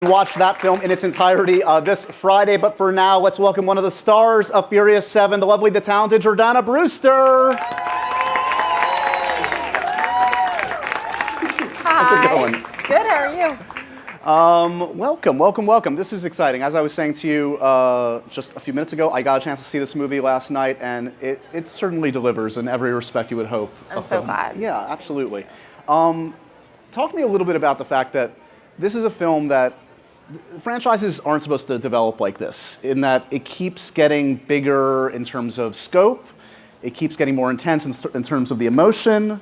Watch that film in its entirety this Friday, but for now, let's welcome one of the stars of Furious 7, the lovely, the talented Jordana Brewster. Hi. How's it going? Good, how are you? Welcome. This is exciting. As I was saying to you just a few minutes ago, I got a chance to see this movie last night, and it certainly delivers in every respect you would hope. I'm so glad. Yeah, absolutely. Talk to me a little bit about the fact that this is a film that franchises aren't supposed to develop like this, in that it keeps getting bigger in terms of scope, it keeps getting more intense in terms of the emotion,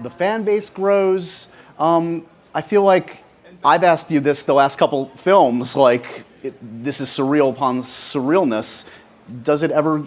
the fan base grows. I feel like I've asked you this the last couple films, this is surreal upon surrealness. Do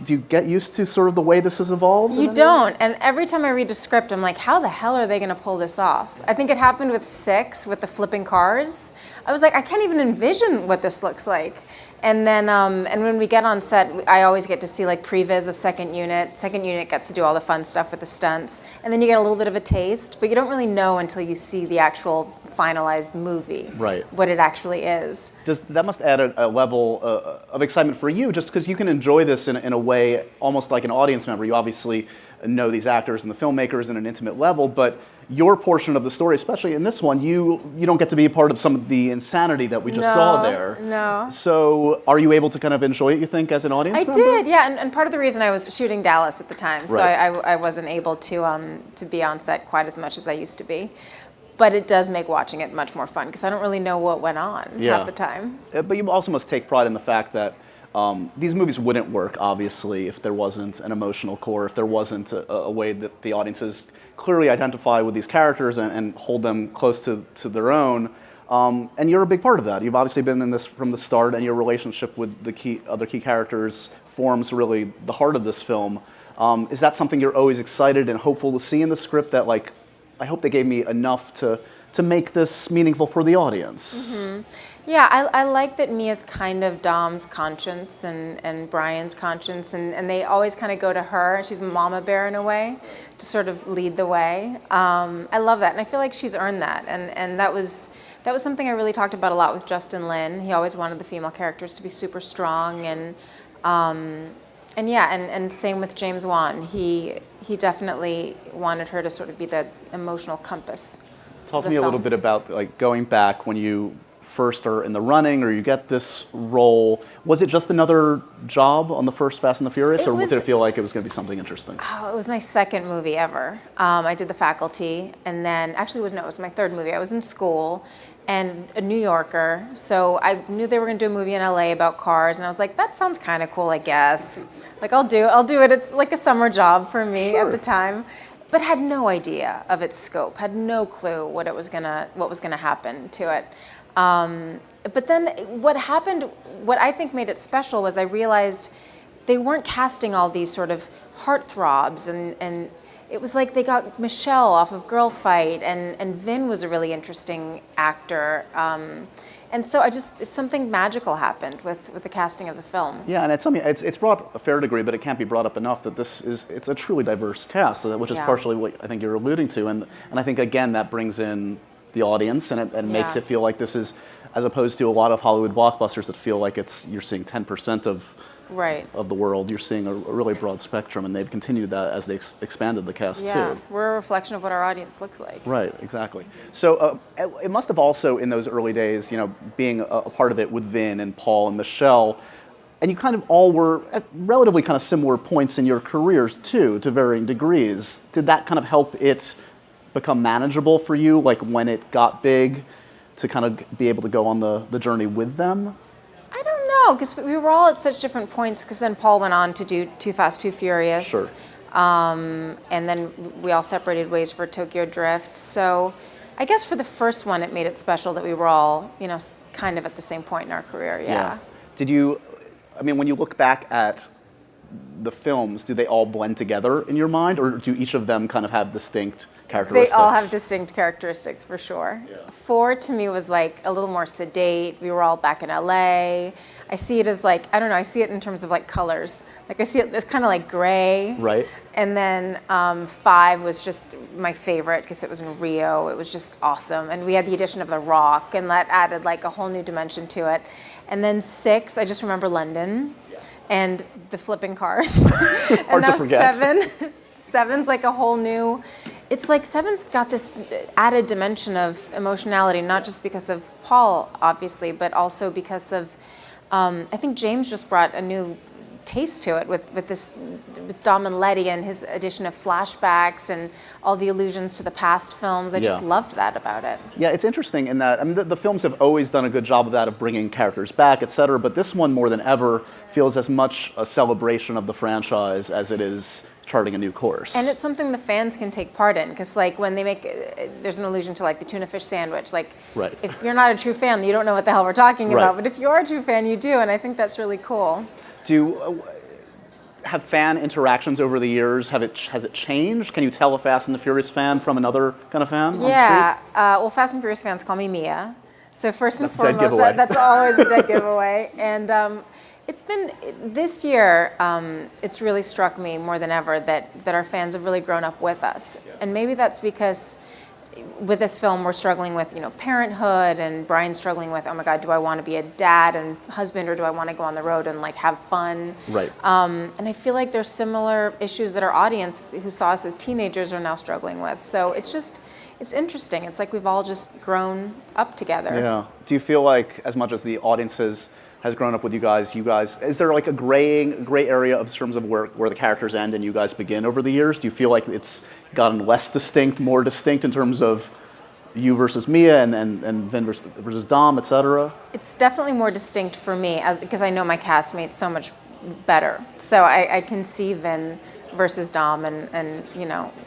you get used to sort of the way this has evolved? You don't, and every time I read the script, I'm like, how the hell are they going to pull this off? I think it happened with 6, with the flipping cars. I was like, I can't even envision what this looks like. And then, and when we get on set, I always get to see like previs of second unit. Second unit gets to do all the fun stuff with the stunts, and then you get a little bit of a taste, but you don't really know until you see the actual finalized movie, right, what it actually is. That must add a level of excitement for you, just because you can enjoy this in a way almost like an audience member. You obviously know these actors and the filmmakers in an intimate level, but your portion of the story, especially in this one, you don't get to be a part of some of the insanity that we just saw there. No. So are you able to kind of enjoy it, you think, as an audience member? I did, yeah, and part of the reason I was shooting Dallas at the time, so right. I wasn't able to be on set quite as much as I used to be. But it does make watching it much more fun, because I don't really know what went on half the time. But you also must take pride in the fact that these movies wouldn't work, obviously, if there wasn't an emotional core, if there wasn't a way that the audiences clearly identify with these characters and hold them close to their own. And you're a big part of that. You've obviously been in this from the start, and your relationship with the other key characters forms really the heart of this film. Is that something you're always excited and hopeful to see in the script, that like, I hope they gave me enough to make this meaningful for the audience? Mm-hmm. Yeah, I like that Mia's kind of Dom's conscience and Brian's conscience, and they always kind of go to her. She's mama bear in a way, to sort of lead the way. I love that, and I feel like she's earned that, and that was something I really talked about a lot with Justin Lin. He always wanted the female characters to be super strong, and same with James Wan. He definitely wanted her to sort of be the emotional compass. Talk to me a little bit about like going back when you first are in the running, or you get this role. Was it just another job on the first Fast and the Furious, or did it feel like it was going to be something interesting? Oh, it was my second movie ever. I did The Faculty, and then it was my third movie. I was in school and a New Yorker, so I knew they were going to do a movie in LA about cars, and I was like, that sounds kind of cool, I guess. Like, I'll do it. It's like a summer job for me at the time, but had no idea of its scope, had no clue what was gonna happen to it. But then what I think made it special was I realized they weren't casting all these sort of heartthrobs, and it was like they got Michelle off of Girl Fight, and Vin was a really interesting actor. And so it's something magical happened with the casting of the film. Yeah, and it's brought up a fair degree, but it can't be brought up enough that it's a truly diverse cast, which is partially what I think you're alluding to, and I think again that brings in the audience, and it makes it feel like this is, as opposed to a lot of Hollywood blockbusters that feel like you're seeing 10% of the world. You're seeing a really broad spectrum, and they've continued that as they expanded the cast too. Yeah, we're a reflection of what our audience looks like. Right, exactly. So it must have also, in those early days, being a part of it with Vin and Paul and Michelle, and you kind of all were at relatively kind of similar points in your careers too, to varying degrees. Did that kind of help it become manageable for you, like when it got big, to kind of be able to go on the journey with them? I don't know, because we were all at such different points, because then Paul went on to do Too Fast, Too Furious. Sure. And then we all separated ways for Tokyo Drift. So I guess for the first one, it made it special that we were all, kind of at the same point in our career, yeah. Did you, when you look back at the films, do they all blend together in your mind, or do each of them kind of have distinct They characteristics? all have distinct characteristics for sure. Yeah. 4 to me was like a little more sedate. We were all back in LA. I see it as like, I don't know, I see it in terms of like colors. Like I see it, it's kind of like gray. Right. And then 5 was just my favorite because it was in Rio. It was just awesome. And we had the addition of The Rock, and that added like a whole new dimension to it. And then 6, I just remember London and the flipping cars. And Hard to forget. 7's like a whole new, it's like 7's got this added dimension of emotionality, not just because of Paul, obviously, but also because of, I think James just brought a new taste to it with Dom and Letty and his addition of flashbacks and all the allusions to the past films. I just loved that about it. Yeah, it's interesting in that, I mean, the films have always done a good job of that, of bringing characters back, et cetera, but this one more than ever feels as much a celebration of the franchise as it is charting a new course. And it's something the fans can take part in, because like when they make, there's an allusion to like the tuna fish sandwich, like Right. if you're not a true fan, you don't know what the hell we're talking Right. about, but if you are a true fan, you do, and I think that's really cool. Have fan interactions over the years, has it changed? Can you tell a Fast and the Furious fan from another kind of fan on the street? Yeah, well, Fast and Furious fans call me Mia. So first and That's a dead foremost, giveaway. that's always a dead giveaway. And it's been, this year, it's really struck me more than ever that our fans have really grown up with us. And maybe that's because with this film, we're struggling with, parenthood, and Brian's struggling with, oh my God, do I want to be a dad and husband, or do I want to go on the road and like have fun? Right. And I feel like there's similar issues that our audience who saw us as teenagers are now struggling with. So it's interesting. It's like we've all just grown up together. Yeah. Do you feel like, as much as the audience has grown up with you guys, is there like a gray area in terms of where the characters end and you guys begin over the years? Do you feel like it's gotten less distinct, more distinct in terms of you versus Mia and Vin versus Dom, et cetera? It's definitely more distinct for me because I know my castmates so much better. So I can see Vin versus Dom and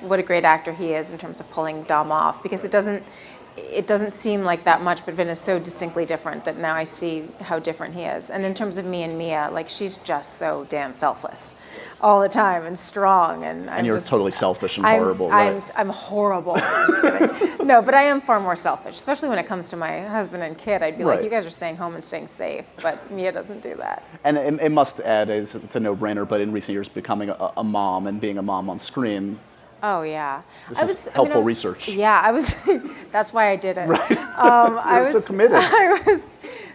what a great actor he is in terms of pulling Dom off, because it doesn't seem like that much, but Vin is so distinctly different that now I see how different he is. And in terms of me and Mia, like she's just so damn selfless all the time and strong. And you're totally selfish and horrible, right? I'm horrible. I'm just kidding. No, but I am far more selfish, especially when it comes to my husband and kid. I'd be like, Right. you guys are staying home and staying safe, but Mia doesn't do that. And it must add, it's a no-brainer, but in recent years becoming a mom and being a mom on screen, Oh yeah, This is helpful research. Yeah, I was. That's why I did it. Right. I You're was so committed. I was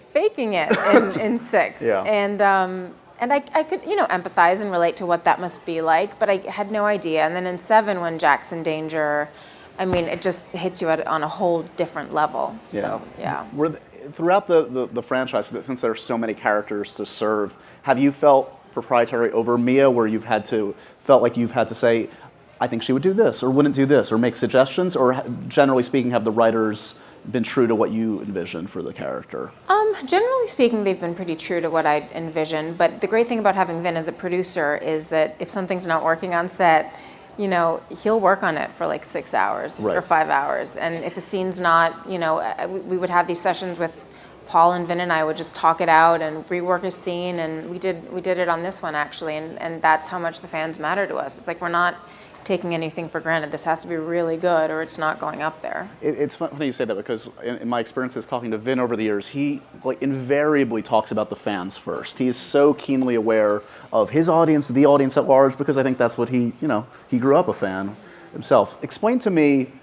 faking it in 6, Yeah. and I could empathize and relate to what that must be like, but I had no idea. And then in 7, when Jack's in danger, I mean, it just hits you on a whole different level. So yeah. Throughout the franchise, since there are so many characters to serve, have you felt proprietary over Mia, where felt like you've had to say, I think she would do this, or wouldn't do this, or make suggestions, or generally speaking, have the writers been true to what you envisioned for the character? Generally speaking, they've been pretty true to what I envisioned. But the great thing about having Vin as a producer is that if something's not working on set, he'll work on it for like 6 hours Right. or 5 hours. And if a scene's not, we would have these sessions with Paul and Vin, and I would just talk it out and rework a scene. And we did it on this one actually, and that's how much the fans matter to us. It's like we're not taking anything for granted. This has to be really good or it's not going up there. It's funny you say that, because in my experiences talking to Vin over the years, he invariably talks about the fans first. He is so keenly aware of his audience, the audience at large, because I think that's what he grew up a fan himself. Explain to me,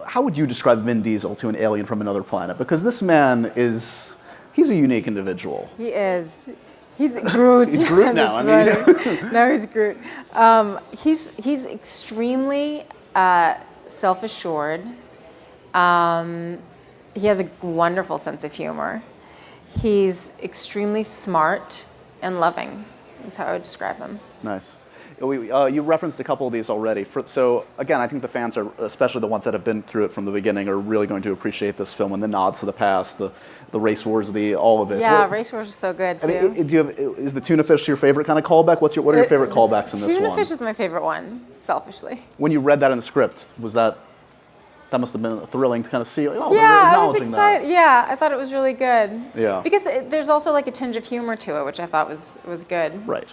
how would you describe Vin Diesel to an alien from another planet? Because this man he's a unique individual. He is. He's Groot. He's Groot now. I mean, no, he's Groot. He's extremely self-assured. He has a wonderful sense of humor. He's extremely smart and loving, is how I would describe him. Nice. You referenced a couple of these already. So again, I think the fans are, especially the ones that have been through it from the beginning, are really going to appreciate this film and the nods to the past, the race wars, all of it. Yeah, race wars are so good too. I mean, is the tuna fish your favorite kind of callback? What are your favorite callbacks in this one? Tuna fish is my favorite one, selfishly. When you read that in the script, that must have been thrilling to kind of see. Oh, Yeah, they're I was acknowledging excited. Yeah, I thought it was really good. Yeah. Because there's also like a tinge of humor to it, which I thought was good. Right.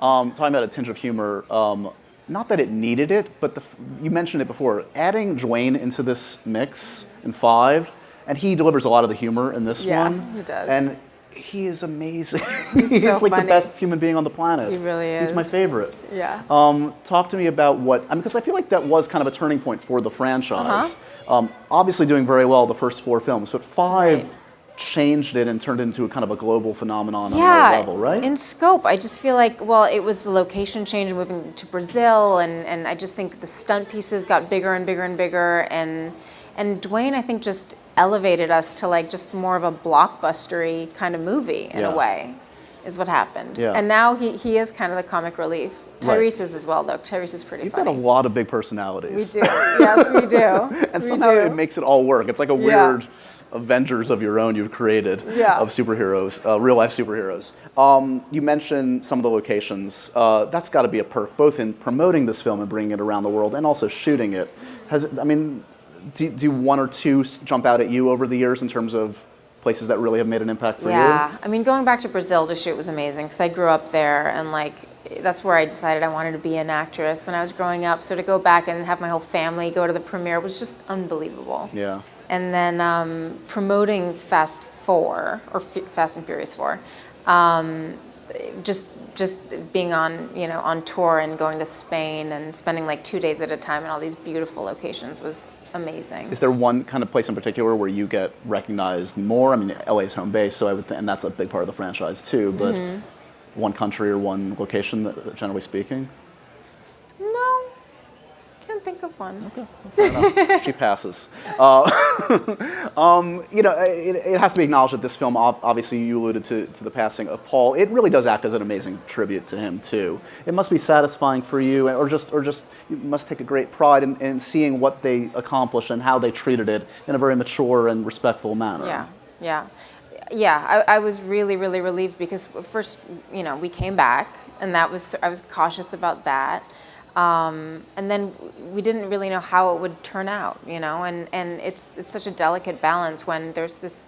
Talking about a tinge of humor, not that it needed it, but you mentioned it before. Adding Dwayne into this mix in 5, and he delivers a lot of the humor in this one. Yeah, he does. And he is amazing. He's so like funny. the best human being on the planet. He really is. He's my favorite. Yeah. Talk to me about because I feel like that was kind of a turning point for the franchise. Obviously doing very well the first 4 films, but 5 Right. changed it and turned it into a kind of a global phenomenon on another level, right? In scope, I just feel like, well, it was the location change, moving to Brazil, and I just think the stunt pieces got bigger and bigger and bigger, and Dwayne, I think, just elevated us to like just more of a blockbustery kind of movie in a way, is what happened. Yeah. And now he is kind of the comic relief. Right. Tyrese is as well, though. Tyrese is pretty You've funny. got a lot of big personalities. We do. Yes, we do. And We somehow do. it makes it all work. It's like a weird Avengers of your own you've created of superheroes, real life superheroes. You mentioned some of the locations. That's got to be a perk, both in promoting this film and bringing it around the world, and also shooting it. Do 1 or 2 jump out at you over the years in terms of places that really have made an impact for you? Yeah, I mean, going back to Brazil to shoot was amazing because I grew up there, and like that's where I decided I wanted to be an actress when I was growing up. So to go back and have my whole family go to the premiere was just unbelievable. Yeah. And then promoting Fast 4 or Fast and Furious 4, just being on tour and going to Spain and spending like 2 days at a time in all these beautiful locations was amazing. Is there one kind of place in particular where you get recognized more? I mean, LA is home base, so and that's a big part of the franchise too. But one country or one location, generally speaking. No, can't think of one. Okay, fair enough. She passes. It has to be acknowledged that this film, obviously you alluded to the passing of Paul, it really does act as an amazing tribute to him too. It must be satisfying for you, or just you must take a great pride in seeing what they accomplished and how they treated it in a very mature and respectful manner. Yeah, I was really, really relieved because first, we came back, and I was cautious about that. And then we didn't really know how it would turn out, and it's such a delicate balance when there's this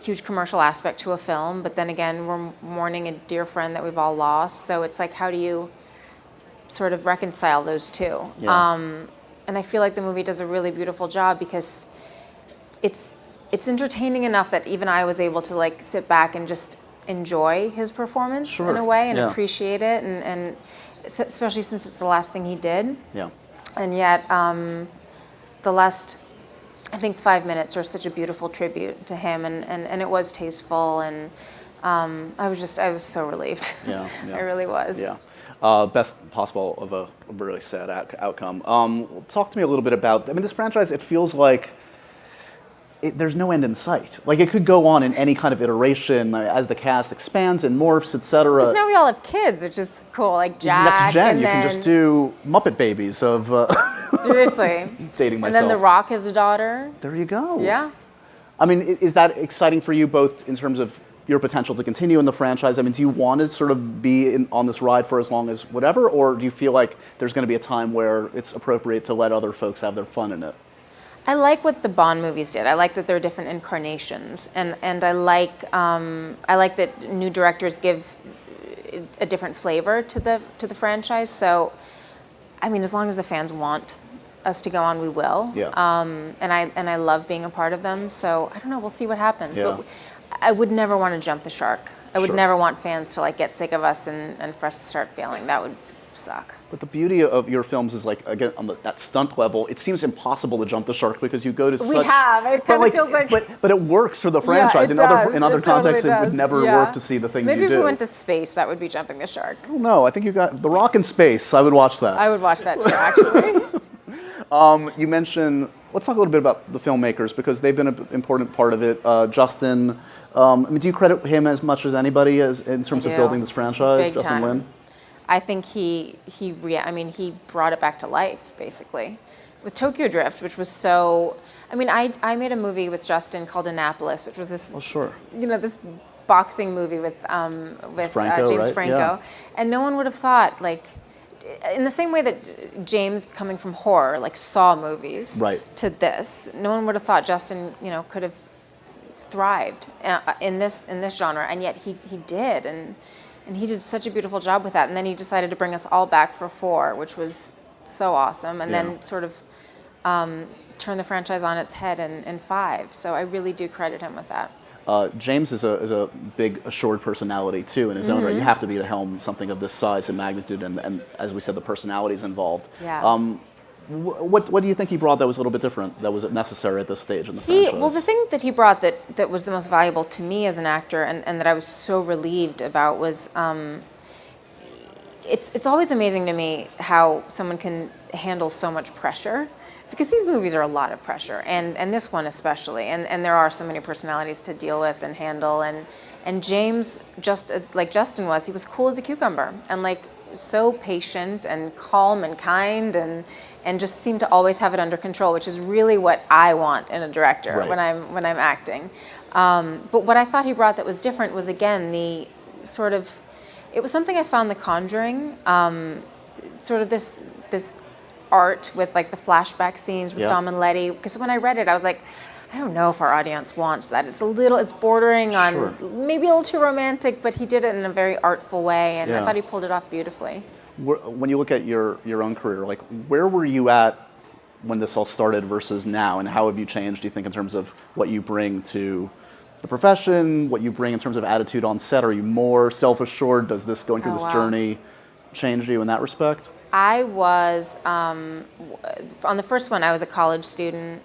huge commercial aspect to a film, but then again, we're mourning a dear friend that we've all lost. So it's like, how do you sort of reconcile those two? Yeah. And I feel like the movie does a really beautiful job because it's entertaining enough that even I was able to like sit back and just enjoy his performance in a way and appreciate it, and especially since it's the last thing he did. Yeah. And yet, the last, I think, 5 minutes are such a beautiful tribute to him, and it was tasteful, and I was so relieved. Yeah. I really was. Yeah. Best possible of a really sad outcome. Talk to me a little bit about, this franchise, it feels like there's no end in sight. Like, it could go on in any kind of iteration as the cast expands and morphs, etc. Because now we all have kids, which is cool, like Jack. Next gen, and you then, can just do Muppet Babies of... seriously. Dating myself. And then The Rock has a daughter. There you go. Yeah. Is that exciting for you, both in terms of your potential to continue in the franchise? Do you want to sort of be on this ride for as long as whatever, or do you feel like there's going to be a time where it's appropriate to let other folks have their fun in it? I like what the Bond movies did. I like that they're different incarnations, and I like that new directors give a different flavor to the franchise. So, as long as the fans want us to go on, we will. Yeah. And I love being a part of them. So I don't know. We'll see what happens. Yeah. But I would never want to jump the shark. I would Sure. never want fans to like get sick of us and for us to start failing. That would suck. But the beauty of your films is, like, again, on that stunt level, it seems impossible to jump the shark because you go to We have. It kind of feels like... But it works for the franchise. Yeah, in does. other It contexts, totally it would does. never Yeah. work to see the things Maybe you if do. we went to space, that would be jumping the shark. I don't know. I think you got The Rock in space. I would watch that. I would watch that too, actually. You mentioned, let's talk a little bit about the filmmakers, because they've been an important part of it. Justin, do you credit him as much as anybody in terms of building this franchise? Big Justin time. Lin? I think he brought it back to life, basically. With Tokyo Drift, which was so... I made a movie with Justin called Annapolis, which was this... Oh, sure. This boxing movie with Franco, James right? Franco. Yeah. And no one would have thought, like... In the same way that James, coming from horror, like Saw movies, Right. to this, no one would have thought Justin, could have thrived in this genre, and yet he did, and And he did such a beautiful job with that. And then he decided to bring us all back for 4, which was so awesome. And then sort of turn the franchise on its head in 5. So I really do credit him with that. James is a big, assured personality too in his own right. You have to be to helm something of this size and magnitude, and as we said, the personalities involved. Yeah. What do you think he brought that was a little bit different, that was necessary at this stage in the franchise? Well, the thing that he brought that was the most valuable to me as an actor, and that I was so relieved about was, it's always amazing to me how someone can handle so much pressure. Because these movies are a lot of pressure, and this one especially, and there are so many personalities to deal with and handle, and James, just as like Justin was, he was cool as a cucumber, and like so patient and calm and kind, and just seemed to always have it under control, which is really what I want in a director when I'm acting. But what I thought he brought that was different was, again, the sort of, it was something I saw in The Conjuring, sort of this art with like the flashback scenes with Dom and Letty, because when I read it I was like, I don't know if our audience wants that. It's bordering on maybe a little too romantic, but he did it in a very artful way, and I thought he pulled it off beautifully. When you look at your own career, like where were you at when this all started versus now, and how have you changed, do you think, in terms of what you bring to the profession, what you bring in terms of attitude on set? Are you more self-assured? Does this going through this journey change you in that respect? I was, on the first one, I was a college student.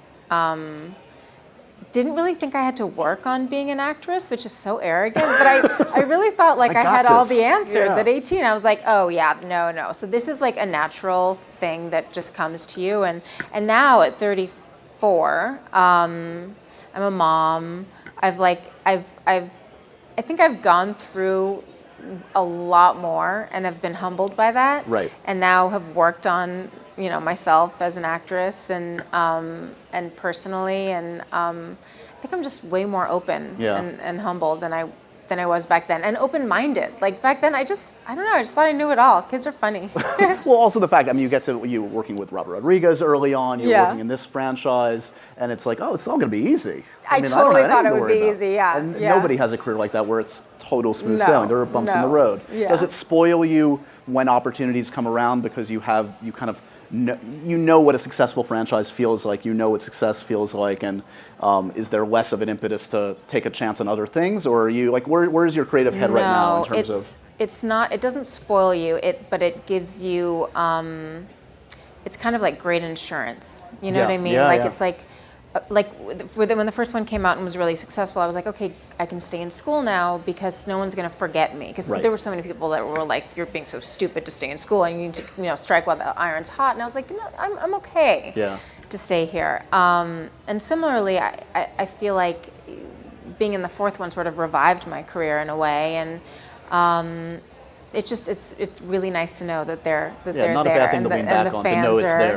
Didn't really think I had to work on being an actress, which is so arrogant, but I really thought like I had all the answers at 18. I was like, oh yeah, no. So this is like a natural thing that just comes to you. And now at 34, I'm a mom. I think I've gone through a lot more and have been humbled by that. Right. And now have worked on, myself as an actress and personally, and I think I'm just way more open and humble than I was back then, and open-minded. Like back then, I don't know, I just thought I knew it all. Kids are funny. Well, also the fact, you were working with Robert Rodriguez early on, you were working in this franchise, and it's like, oh, it's all going to be easy. I totally thought it would be easy, And nobody has a career like that where it's total smooth sailing. There are bumps in the road. Yeah. Does it spoil you when opportunities come around because you kind of know what a successful franchise feels like, you know what success feels like, and is there less of an impetus to take a chance on other things, or are you like, where's your creative head right now in terms of? It's not. It doesn't spoil you. But it gives you. It's kind of like great insurance. You know what I mean? It's like when the first one came out and was really successful, I was like, okay, I can stay in school now because no one's going to forget me. Because there were so many people that were like, you're being so stupid to stay in school, and you need to, strike while the iron's hot. And I was like, I'm okay to stay here. And similarly, I feel like being in the fourth one sort of revived my career in a way, and it's really nice to know that they're there. Not a bad thing to lean back on, to know it's there.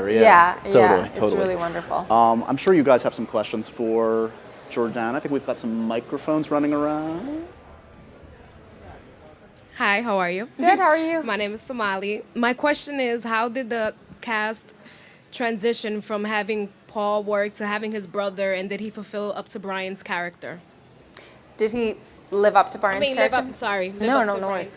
Totally. It's really wonderful. I'm sure you guys have some questions for Jordana. I think we've got some microphones running around. Hi, how are you? Good, how are you? My name is Somali. My question is, how did the cast transition from having Paul work to having his brother, and did he fulfill up to Brian's character? Did he live up to Brian's character? No worries.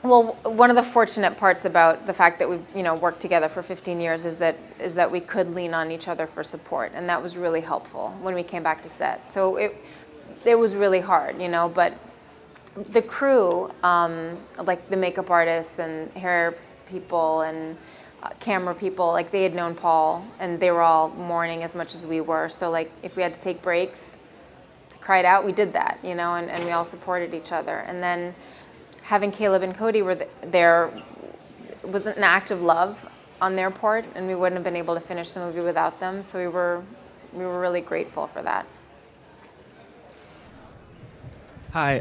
Well, one of the fortunate parts about the fact that we've worked together for 15 years is that we could lean on each other for support, and that was really helpful when we came back to set. So it was really hard, but the crew, like the makeup artists and hair people and camera people, like they had known Paul, and they were all mourning as much as we were. So like if we had to take breaks to cry it out, we did that, and we all supported each other. And then having Caleb and Cody there was an act of love on their part, and we wouldn't have been able to finish the movie without them. So we were really grateful for that. Hi,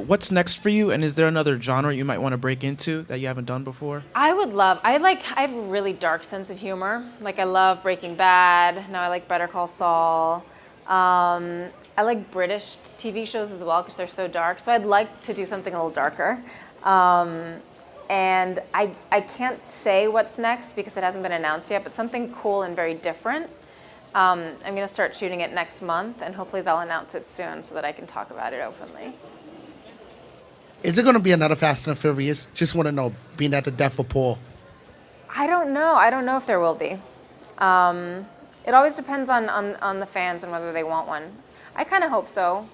what's next for you, and is there another genre you might want to break into that you haven't done before? I have a really dark sense of humor. Like I love Breaking Bad, now I like Better Call Saul. I like British TV shows as well because they're so dark. So I'd like to do something a little darker. And I can't say what's next because it hasn't been announced yet, but something cool and very different. I'm going to start shooting it next month, and hopefully they'll announce it soon so that I can talk about it openly. Is it going to be another Fast and Furious? Just want to know, being at the death of Paul. I don't know. I don't know if there will be. It always depends on the fans and whether they want one. I kind of hope so.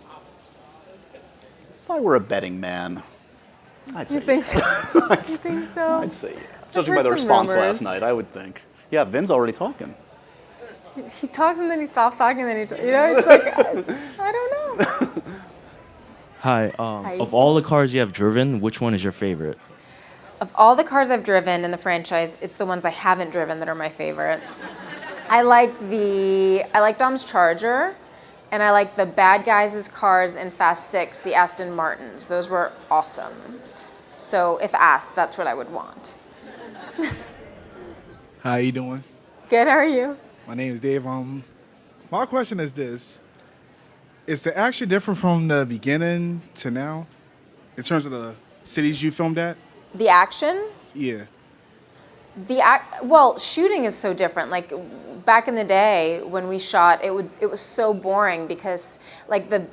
If I were a betting man, I'd say You think so? I'd You say, think so? I'd say yeah. Judging by heard the some response rumors. last night, I would think. Yeah, Vin's already talking. He talks and then he stops talking, and then it's like I don't know. Hi. Of all the cars you have driven, which one is your favorite? Of all the cars I've driven in the franchise, it's the ones I haven't driven that are my favorite. I like Dom's Charger, and I like the bad guys' cars in Fast 6, the Aston Martins. Those were awesome. So if asked, that's what I would want. How you doing? Good, how are you? My name is Dave. My question is this: is the action different from the beginning to now, in terms of the cities you filmed at? The action? Yeah. Well, shooting is so different. Like back in the day when we shot, it was so boring because like the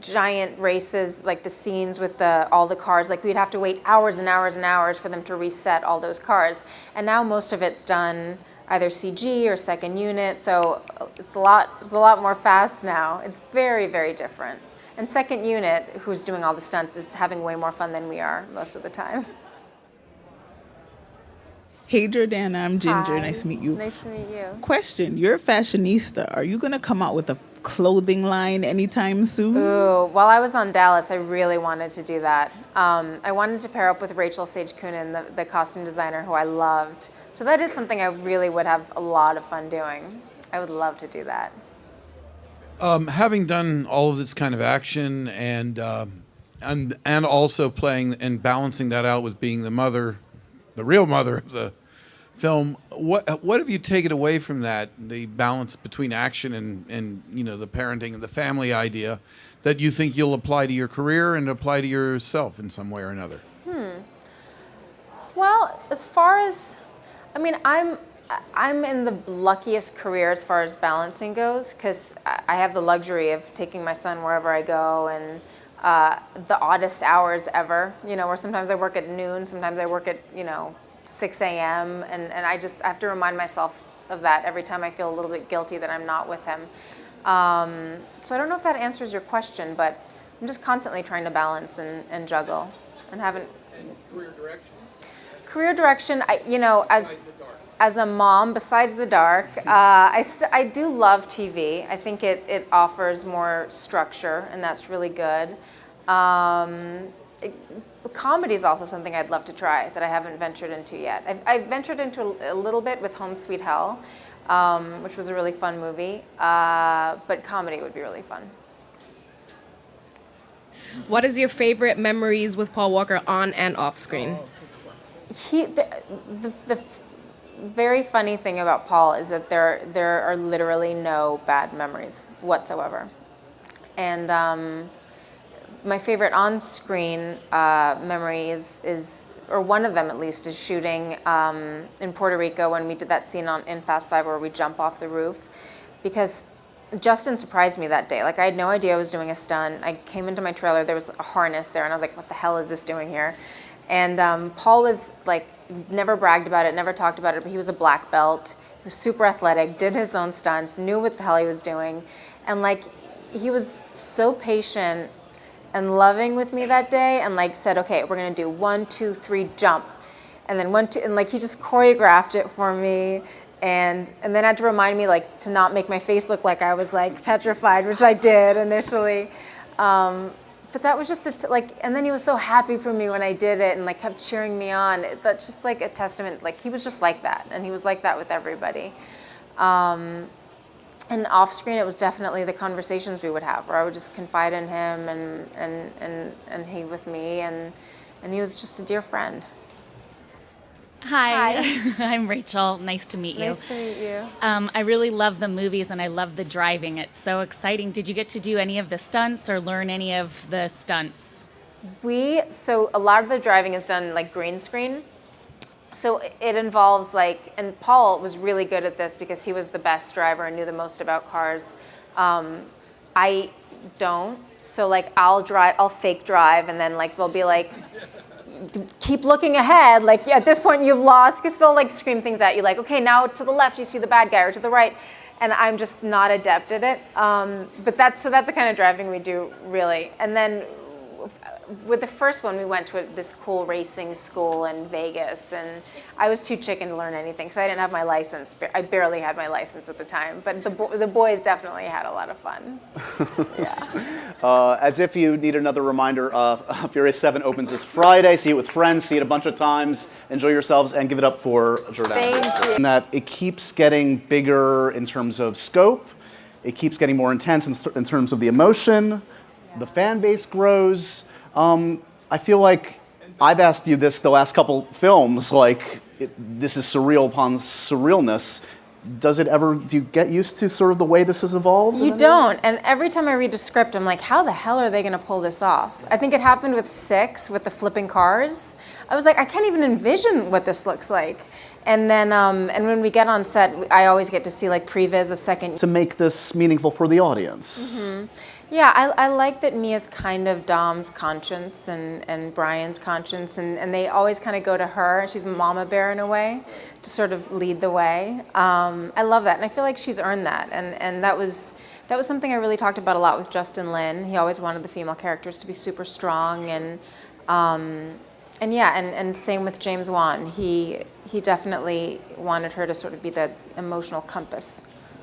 giant races, like the scenes with all the cars, like we'd have to wait hours and hours and hours for them to reset all those cars. And now most of it's done either CG or second unit, so it's a lot more fast now. It's very, very different. And second unit, who's doing all the stunts, is having way more fun than we are most of the time. Hey Jordana, I'm Ginger. Hi. Nice to meet you. Nice to meet you. Question, you're a fashionista. Are you going to come out with a clothing line anytime soon? Ooh, while I was on Dallas, I really wanted to do that. I wanted to pair up with Rachel Sage Coonan, the costume designer who I loved. So that is something I really would have a lot of fun doing. I would love to do that. Having done all of this kind of action and also playing and balancing that out with being the mother, the real mother of the film, what have you taken away from that, the balance between action and the parenting and the family idea, that you think you'll apply to your career and apply to yourself in some way or another? Well, as far as, I mean, I'm in the luckiest career as far as balancing goes, because I have the luxury of taking my son wherever I go, and the oddest hours ever, where sometimes I work at noon, sometimes I work at, 6 a.m. And I have to remind myself of that every time I feel a little bit guilty that I'm not with him. So I don't know if that answers your question, but I'm just constantly trying to balance and juggle and haven't. Career direction, as a mom, besides the dark, I do love TV. I think it offers more structure, and that's really good. Comedy is also something I'd love to try that I haven't ventured into yet. I've ventured into a little bit with Home Sweet Hell, which was a really fun movie, but comedy would be really fun. What is your favorite memories with Paul Walker on and off screen? The very funny thing about Paul is that there are literally no bad memories whatsoever. And my favorite on-screen memory is, or one of them at least, is shooting in Puerto Rico when we did that scene in Fast 5 where we jump off the roof. Because Justin surprised me that day. Like, I had no idea I was doing a stunt. I came into my trailer, there was a harness there, and I was like, what the hell is this doing here? And Paul was like, never bragged about it, never talked about it, but he was a black belt. He was super athletic, did his own stunts, knew what the hell he was doing. And like, he was so patient and loving with me that day, and like said, okay, we're gonna do 1, 2, 3, jump. And then 1, 2, and like he just choreographed it for me. And then had to remind me like to not make my face look like I was like petrified, which I did initially. But that was just and then he was so happy for me when I did it and like kept cheering me on. That's just like a testament. Like, he was just like that, and he was like that with everybody. And off screen, it was definitely the conversations we would have, where I would just confide in him and he with me, and he was just a dear friend. Hi. I'm Rachel. Nice to meet you. Nice to meet you. I really love the movies and I love the driving. It's so exciting. Did you get to do any of the stunts or learn any of the stunts? So a lot of the driving is done like green screen. So it involves and Paul was really good at this because he was the best driver and knew the most about cars. I don't. So like I'll fake drive, and then like they'll be like, keep looking ahead. Like at this point you've lost, because they'll like scream things at you like, okay, now to the left you see the bad guy, or to the right. And I'm just not adept at it. But that's the kind of driving we do, really. And then with the first one, we went to this cool racing school in Vegas, and I was too chicken to learn anything, because I didn't have my license. I barely had my license at the time. But the boys definitely had a lot of fun. Yeah. As if you need another reminder, Furious 7 opens this Friday. See it with friends, see it a bunch of times, enjoy yourselves, and give it up for Jordana. Thank you. And that it keeps getting bigger in terms of scope, it keeps getting more intense in terms of the emotion, the fan base grows. I feel like I've asked you this the last couple films, like this is surreal upon surrealness. Do you get used to sort of the way this has evolved? You don't. And every time I read a script, I'm like, how the hell are they going to pull this off? I think it happened with 6, with the flipping cars. I was like, I can't even envision what this looks like. And then, and when we get on set, I always get to see like previs of second. To make this meaningful for the audience. Mm-hmm. Yeah, I like that Mia's kind of Dom's conscience and Brian's conscience, and they always kind of go to her. She's mama bear in a way, to sort of lead the way. I love that, and I feel like she's earned that. And that was something I really talked about a lot with Justin Lin. He always wanted the female characters to be super strong, and same with James Wan. He definitely wanted her to sort of be the emotional compass.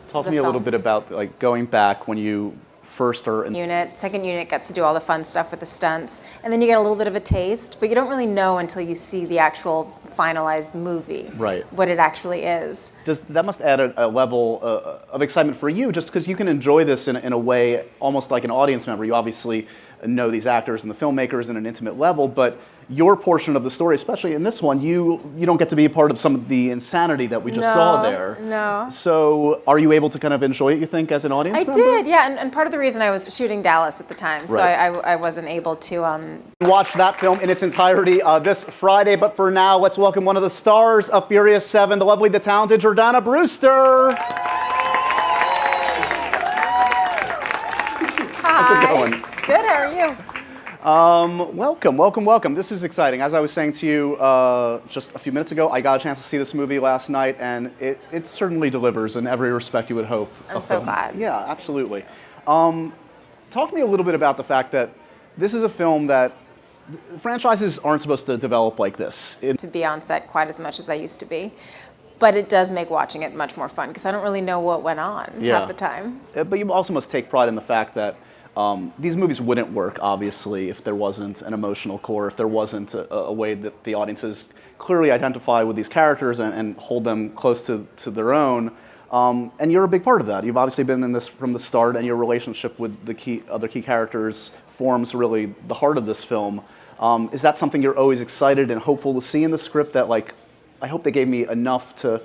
Talk to me a little bit about like going back when you first are in second unit gets to do all the fun stuff with the stunts, and then you get a little bit of a taste, but you don't really know until you see the actual finalized movie, right, what it actually is. That must add a level of excitement for you, just because you can enjoy this in a way almost like an audience member. You obviously know these actors and the filmmakers in an intimate level, but your portion of the story, especially in this one, you don't get to be a part of some of the insanity that we just saw there. No. So are you able to kind of enjoy it, you think, as an audience member? I did, yeah, and part of the reason I was shooting Dallas at the time, so right. I wasn't able to... Watch that film in its entirety this Friday, but for now, let's welcome one of the stars of Furious 7, the lovely, the talented Jordana Brewster. Hi. How's it going? Good, how are you? Welcome. This is exciting. As I was saying to you just a few minutes ago, I got a chance to see this movie last night, and it certainly delivers in every respect you would hope. I'm so glad. Yeah, absolutely. Talk to me a little bit about the fact that this is a film that franchises aren't supposed to develop like this. To be on set quite as much as I used to be. But it does make watching it much more fun, because I don't really know what went on half the time. But you also must take pride in the fact that these movies wouldn't work, obviously, if there wasn't an emotional core, if there wasn't a way that the audiences clearly identify with these characters and hold them close to their own. And you're a big part of that. You've obviously been in this from the start, and your relationship with the other key characters forms really the heart of this film. Is that something you're always excited and hopeful to see in the script, that like, I hope they gave me enough to